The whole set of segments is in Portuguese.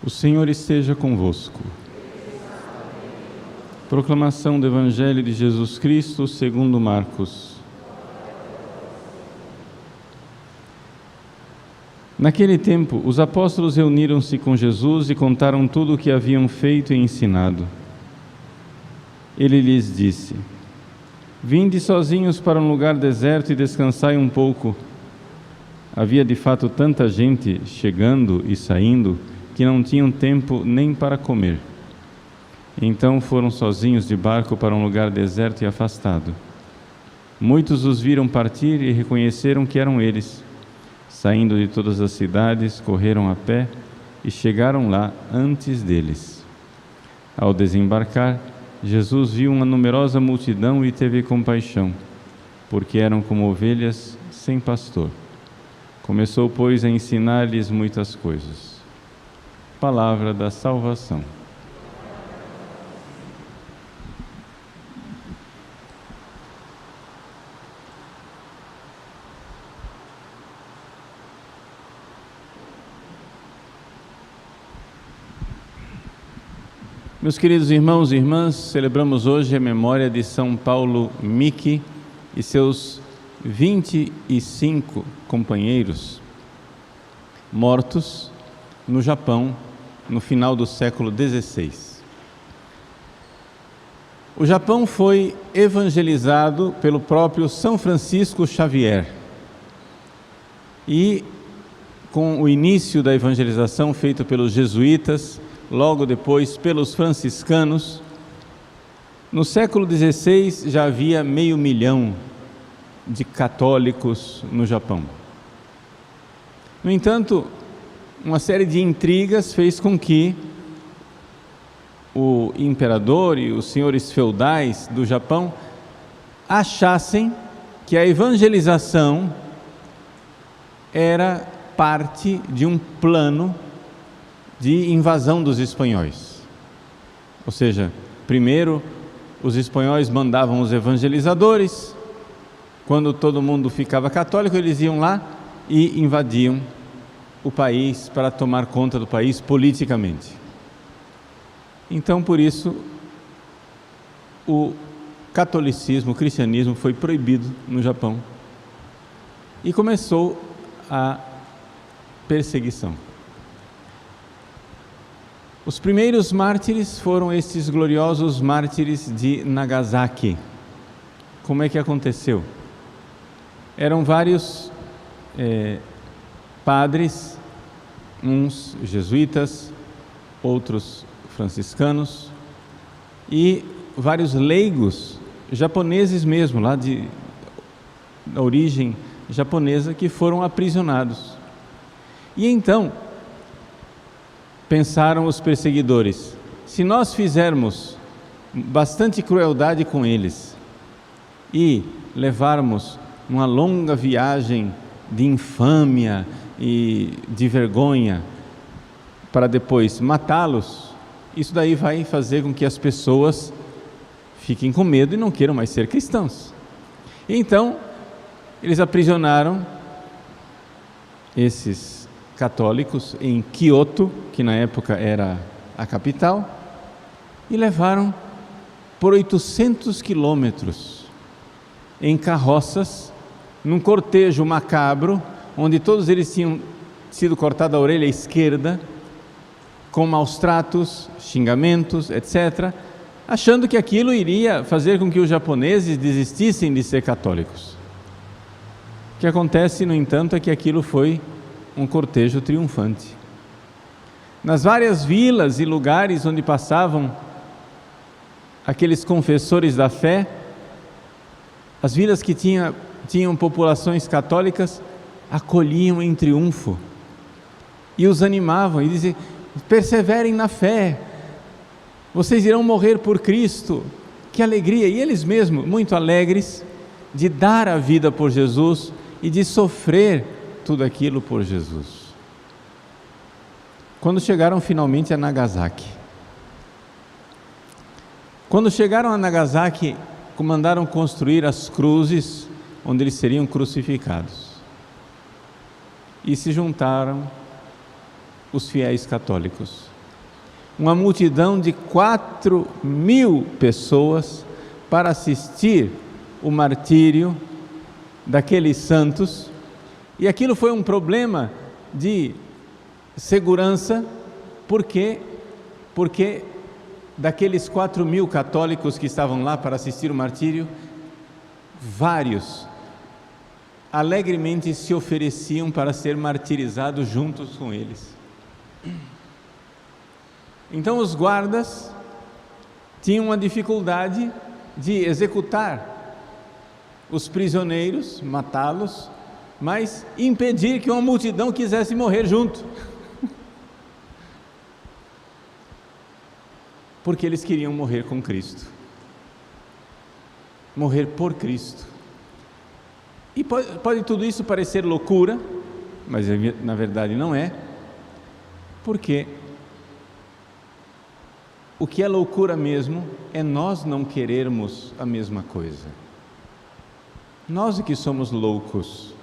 O Senhor esteja convosco. Proclamação do Evangelho de Jesus Cristo segundo Marcos. Naquele tempo, os apóstolos reuniram-se com Jesus e contaram tudo o que haviam feito e ensinado. Ele lhes disse: Vinde sozinhos para um lugar deserto e descansai um pouco. Havia de fato tanta gente chegando e saindo que não tinham tempo nem para comer. Então foram sozinhos de barco para um lugar deserto e afastado. Muitos os viram partir e reconheceram que eram eles. Saindo de todas as cidades, correram a pé e chegaram lá antes deles. Ao desembarcar, Jesus viu uma numerosa multidão e teve compaixão, porque eram como ovelhas sem pastor. Começou, pois, a ensinar-lhes muitas coisas. Palavra da salvação. Meus queridos irmãos e irmãs, celebramos hoje a memória de São Paulo Miki e seus 25 companheiros mortos no Japão no final do século XVI. O Japão foi evangelizado pelo próprio São Francisco Xavier e, com o início da evangelização feito pelos jesuítas, logo depois pelos franciscanos, no século XVI já havia 500 mil de católicos no Japão. No entanto, uma série de intrigas fez com que o imperador e os senhores feudais do Japão achassem que a evangelização era parte de um plano de invasão dos espanhóis. Ou seja, primeiro os espanhóis mandavam os evangelizadores, quando todo mundo ficava católico, eles iam lá e invadiam o país para tomar conta do país politicamente. Então, por isso, o catolicismo, o cristianismo foi proibido no Japão e começou a perseguição. Os primeiros mártires foram estes gloriosos mártires de Nagasaki. Como é que aconteceu? Eram vários padres, uns jesuítas, outros franciscanos, e vários leigos japoneses mesmo, lá da origem japonesa, que foram aprisionados. E então pensaram os perseguidores: se nós fizermos bastante crueldade com eles e levarmos uma longa viagem de infâmia e de vergonha para depois matá-los, isso daí vai fazer com que as pessoas fiquem com medo e não queiram mais ser cristãos. Então, eles aprisionaram esses católicos em Kyoto, que na época era a capital, e levaram por 800 quilômetros em carroças, num cortejo macabro, onde todos eles tinham sido cortada a orelha esquerda, com maus tratos, xingamentos, etc., achando que aquilo iria fazer com que os japoneses desistissem de ser católicos. O que acontece, no entanto, é que aquilo foi um cortejo triunfante. Nas várias vilas e lugares onde passavam aqueles confessores da fé, as vilas que tinham populações católicas acolhiam em triunfo e os animavam e diziam: perseverem na fé, vocês irão morrer por Cristo, que alegria! E eles mesmos, muito alegres de dar a vida por Jesus e de sofrer tudo aquilo por Jesus. Quando chegaram finalmente a Nagasaki, mandaram construir as cruzes onde eles seriam crucificados. E se juntaram os fiéis católicos. uma multidão de 4.000 pessoas para assistir o martírio daqueles santos, e aquilo foi um problema de segurança, porque daqueles 4.000 católicos que estavam lá para assistir o martírio, vários alegremente se ofereciam para ser martirizados juntos com eles. Então os guardas tinham uma dificuldade de executar os prisioneiros, matá-los, mas impedir que uma multidão quisesse morrer junto. Porque eles queriam morrer com Cristo, morrer por Cristo. E pode tudo isso parecer loucura, mas na verdade não é, porque o que é loucura mesmo é nós não querermos a mesma coisa. Nós é que somos loucos.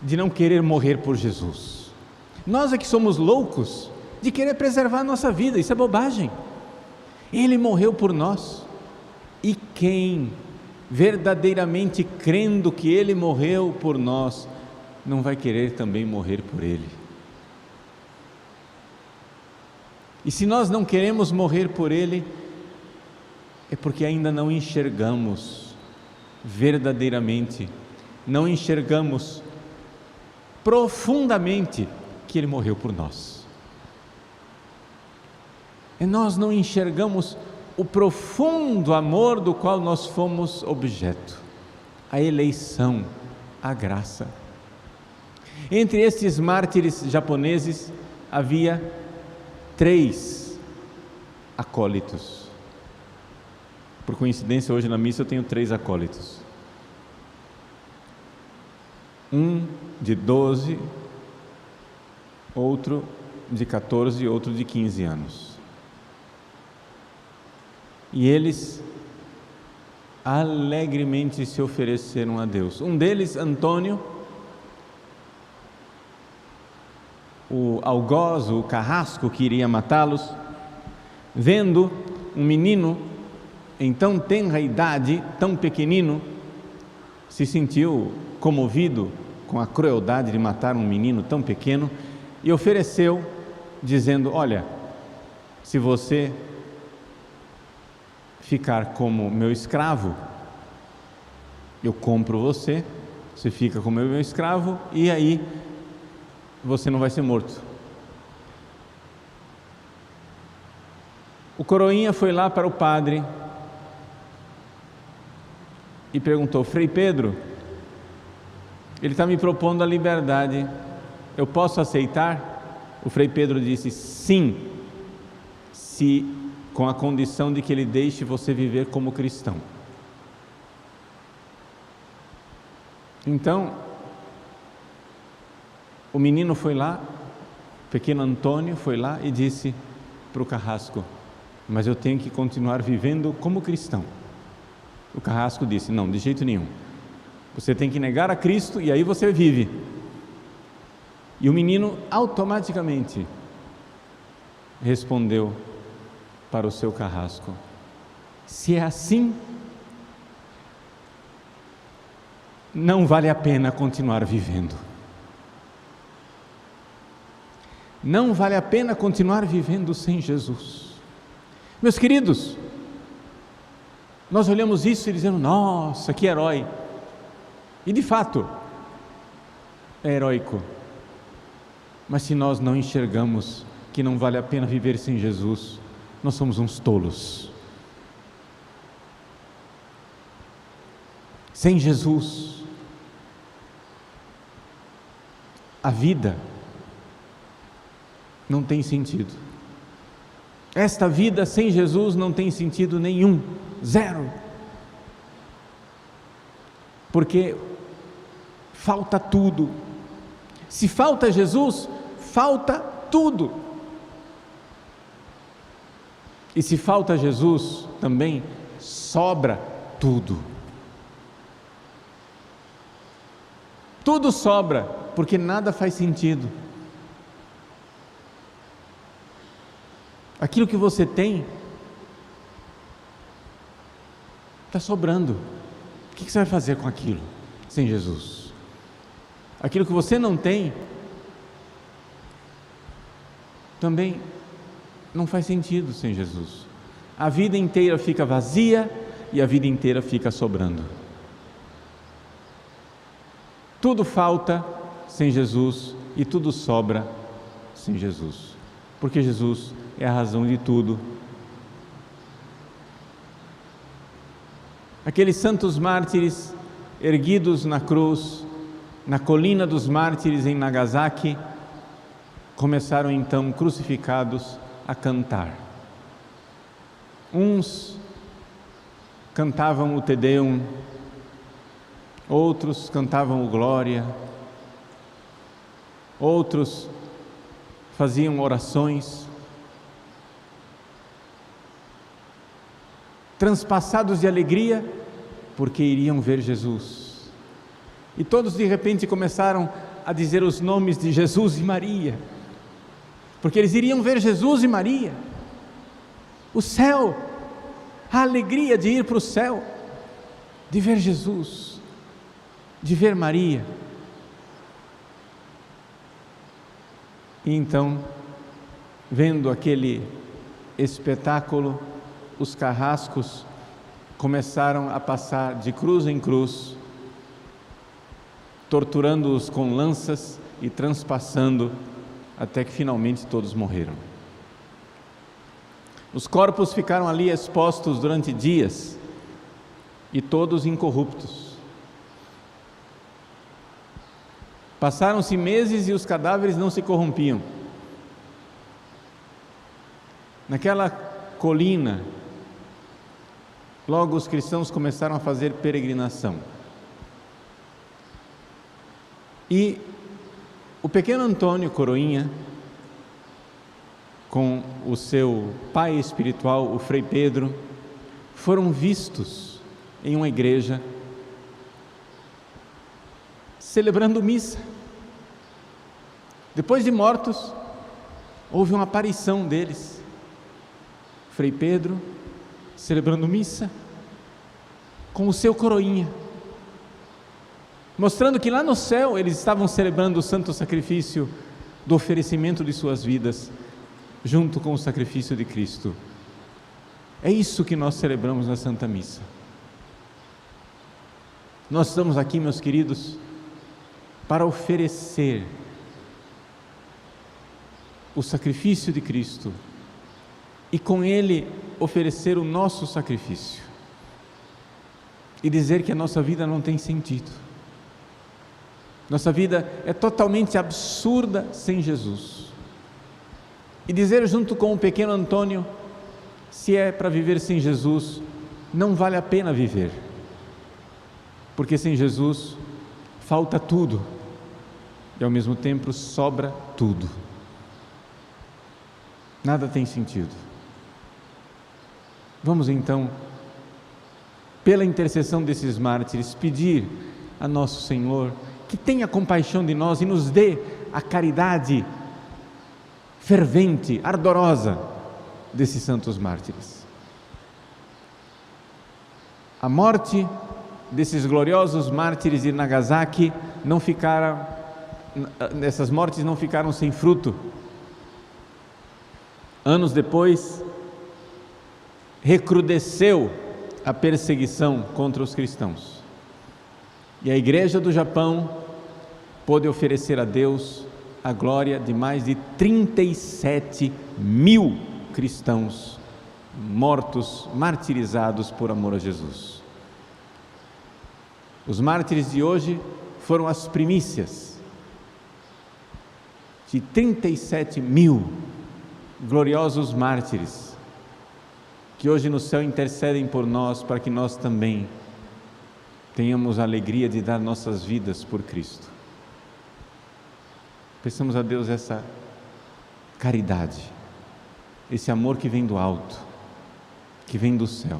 De não querer morrer por Jesus. Nós é que somos loucos de querer preservar a nossa vida. Isso é bobagem. Ele morreu por nós. E quem verdadeiramente crendo que Ele morreu por nós, não vai querer também morrer por Ele? E se nós não queremos morrer por Ele, é porque ainda não enxergamos verdadeiramente, não enxergamos profundamente que Ele morreu por nós. E nós não enxergamos o profundo amor do qual nós fomos objeto, a eleição, a graça. Entre estes mártires japoneses havia 3 acólitos. Por coincidência, hoje na missa eu tenho 3 acólitos. Um de 12, outro de 14 e outro de 15 anos. E eles alegremente se ofereceram a Deus. Um deles, Antônio, o algoz, o carrasco que iria matá-los, vendo um menino em tão tenra idade, tão pequenino, se sentiu comovido com a crueldade de matar um menino tão pequeno e ofereceu, dizendo: olha, se você ficar como meu escravo, eu compro você, você fica como meu escravo e aí você não vai ser morto. O coroinha foi lá para o padre e perguntou: Frei Pedro, ele está me propondo a liberdade, eu posso aceitar? O Frei Pedro disse: sim, com a condição de que ele deixe você viver como cristão. Então, o menino foi lá, o pequeno Antônio foi lá e disse para o carrasco: mas eu tenho que continuar vivendo como cristão. O carrasco disse: não, de jeito nenhum, você tem que negar a Cristo e aí você vive. E o menino automaticamente respondeu para o seu carrasco: se é assim, não vale a pena continuar vivendo. Não vale a pena continuar vivendo sem Jesus. Meus queridos, nós olhamos isso e dizemos: nossa, que herói. E de fato, é heróico. Mas se nós não enxergamos que não vale a pena viver sem Jesus, nós somos uns tolos. Sem Jesus, a vida não tem sentido. Esta vida sem Jesus não tem sentido nenhum, zero. Porque falta tudo. Se falta Jesus, falta tudo. E se falta Jesus, também sobra tudo. Tudo sobra porque nada faz sentido. Aquilo que você tem está sobrando. O que você vai fazer com aquilo sem Jesus? Aquilo que você não tem também não faz sentido sem Jesus. A vida inteira fica vazia e a vida inteira fica sobrando. Tudo falta sem Jesus e tudo sobra sem Jesus, porque Jesus é a razão de tudo. Aqueles santos mártires erguidos na cruz, na colina dos mártires em Nagasaki, começaram então, crucificados, a cantar. Uns cantavam o Te Deum, outros cantavam o Glória, outros faziam orações, transpassados de alegria, porque iriam ver Jesus. E todos de repente começaram a dizer os nomes de Jesus e Maria, porque eles iriam ver Jesus e Maria. O céu, a alegria de ir para o céu, de ver Jesus, de ver Maria. E então, vendo aquele espetáculo, os carrascos começaram a passar de cruz em cruz, torturando-os com lanças e transpassando, até que finalmente todos morreram. Os corpos ficaram ali expostos durante dias, e todos incorruptos. Passaram-se meses e os cadáveres não se corrompiam. Naquela colina, logo os cristãos começaram a fazer peregrinação. E o pequeno Antônio Coroinha, com o seu pai espiritual, o Frei Pedro, foram vistos em uma igreja celebrando missa. Depois de mortos, houve uma aparição deles. Frei Pedro celebrando missa com o seu coroinha, mostrando que lá no céu eles estavam celebrando o santo sacrifício do oferecimento de suas vidas, junto com o sacrifício de Cristo. É isso que nós celebramos na Santa Missa. Nós estamos aqui, meus queridos, para oferecer o sacrifício de Cristo e com ele oferecer o nosso sacrifício e dizer que a nossa vida não tem sentido. Nossa vida é totalmente absurda sem Jesus. E dizer junto com o pequeno Antônio, se é para viver sem Jesus, não vale a pena viver, porque sem Jesus falta tudo e ao mesmo tempo sobra tudo. Nada tem sentido. Vamos então, pela intercessão desses mártires, pedir a nosso Senhor que tenha compaixão de nós e nos dê a caridade fervente, ardorosa desses santos mártires. A morte desses gloriosos mártires de Nagasaki essas mortes não ficaram sem fruto. Anos depois, recrudesceu a perseguição contra os cristãos. E a Igreja do Japão pôde oferecer a Deus a glória de mais de 37 mil cristãos mortos, martirizados por amor a Jesus. Os mártires de hoje foram as primícias de 37 mil gloriosos mártires que hoje no céu intercedem por nós, para que nós também tenhamos a alegria de dar nossas vidas por Cristo. Peçamos a Deus essa caridade, esse amor que vem do alto, que vem do céu,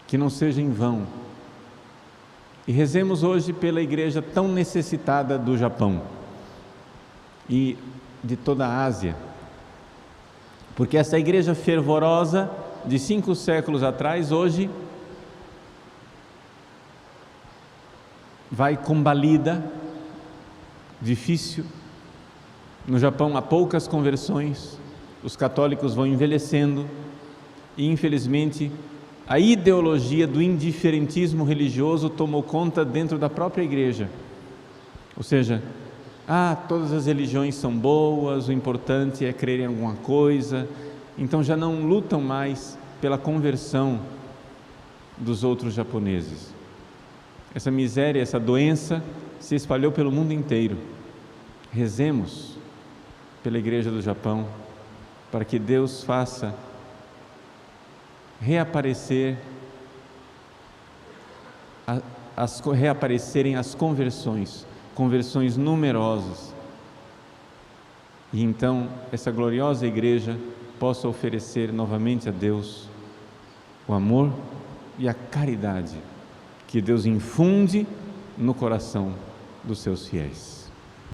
que não seja em vão E rezemos hoje pela igreja tão necessitada do Japão e de toda a Ásia, porque essa igreja fervorosa de 5 séculos atrás, hoje vai combalida, difícil. No Japão há poucas conversões, os católicos vão envelhecendo e, infelizmente, a ideologia do indiferentismo religioso tomou conta dentro da própria igreja. Ou seja, todas as religiões são boas, o importante é crer em alguma coisa. Então já não lutam mais pela conversão dos outros japoneses. Essa miséria, essa doença se espalhou pelo mundo inteiro. Rezemos pela igreja do Japão, para que Deus faça reaparecerem as conversões numerosas, e então essa gloriosa igreja possa oferecer novamente a Deus o amor e a caridade que Deus infunde no coração dos seus fiéis.